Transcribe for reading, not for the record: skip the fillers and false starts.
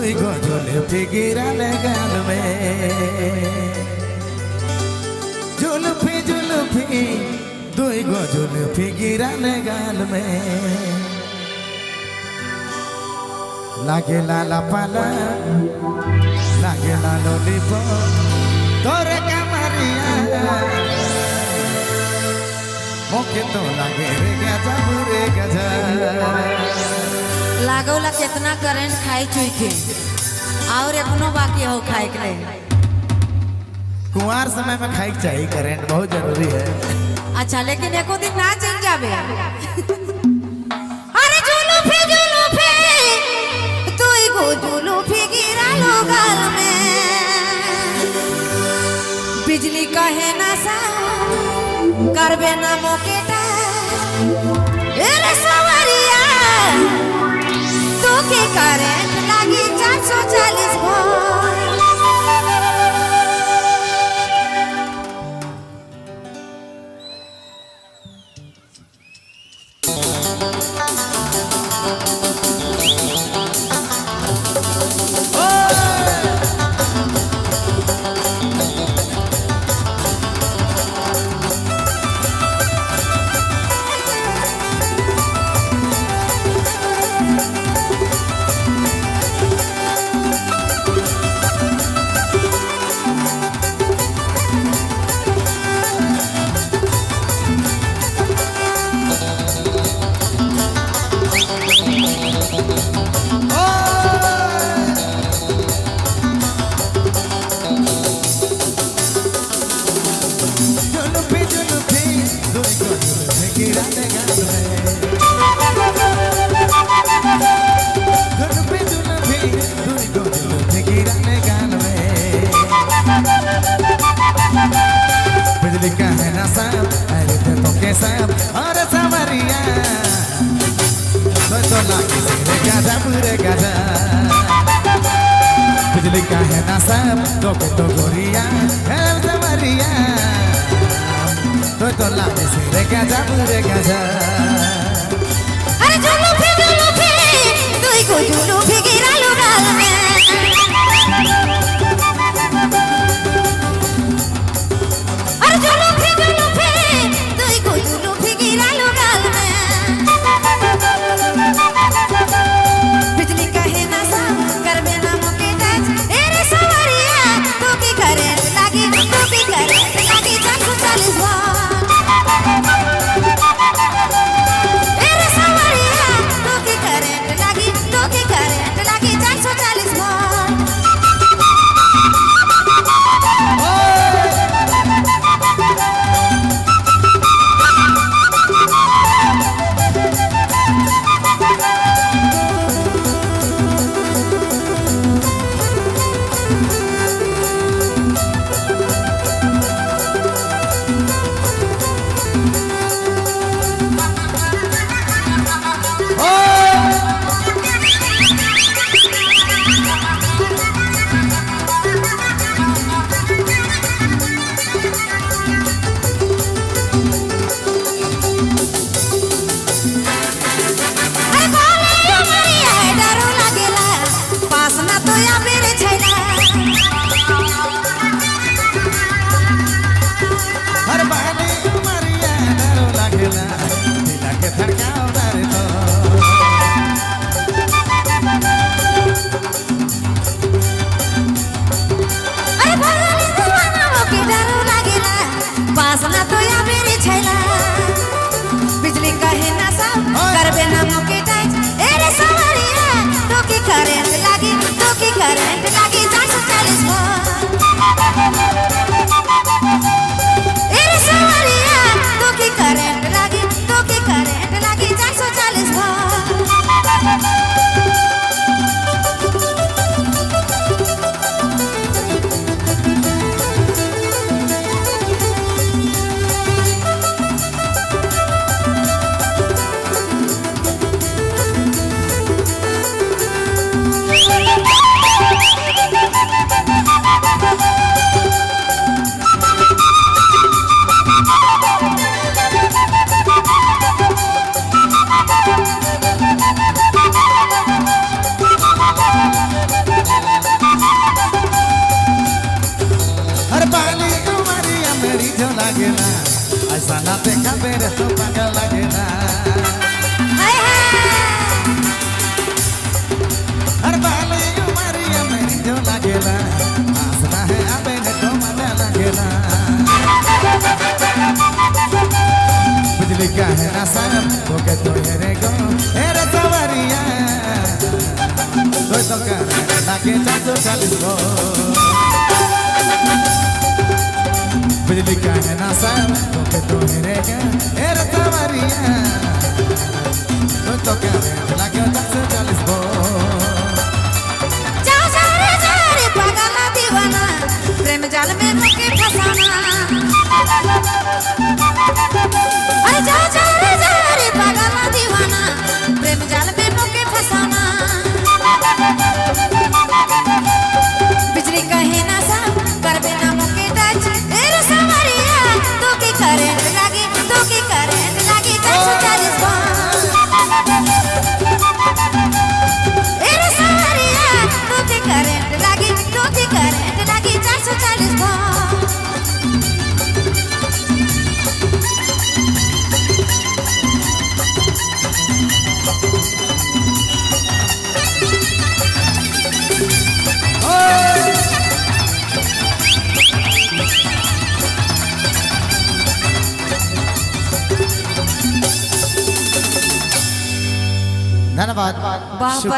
दुई गो जुल्फी गिराले गाल में जुल्फी जुल्फी दुई गो जुल्फी गिराले गाल में लागे लाला पाला लागे लालो लिपो तोरे कमरिया मोके तो लागे रे गजा लागोला कितना करंट खाई चुई के और एखनो बाकी हो खाए के लिए। कुंवार समय में खाई चाहिए, करंट बहुत जरूरी है। अच्छा लेकिन एको दिन ना चल जावे। अरे जुलूफी जुलूफी तू ही गो जुलूफी गिरा लो गाल में बिजली कहे ना सा करबे ना मोकेटा एरे सवरिया तू के करंट लागी 440 वोल्ट। बिजली का है ना साहब अरे तो के साहब और सवरिया तो लागे रे गाजा पूरे गाजा बिजली का है ना साहब तो गोरिया है सवरिया तो लागे रे गाजा पूरे गाजा। अरे जुलूफी जुलूफी तू ही गो जुलूफी गिरा लो गाल में बिजली कहे ना सा करबे ना मोके टच एरे सवरिया तू की करंट लागी 440 वोल्ट। मेरी जो लागे ना ऐसा ना देखा मेरे तो पागल लागे ना हाय हाय हर बाले उमरिया मेरी जो लागे ना हंसना है अबे ने तो मजा लागे ना बिजली का है ना साहब तो के तो हेरे गो हेरे सवरिया कोई तो कर लागे 440 गो बिजली का है ना साहब तो के तो हेरे गो हेरे सवरिया कोई तो कर लागे 440 गो जा रे पागल दीवाना प्रेम जाल में मुके फसाना अरे जा रे पागल दीवाना प्रेम जाल में मुके फसाना बिजली कहे ना सा कर बिना मुके टच तेरे सवरिया तू की करंट लागी 440 तेरे सवरिया तू की करंट लागी 440 धन्यवाद वाह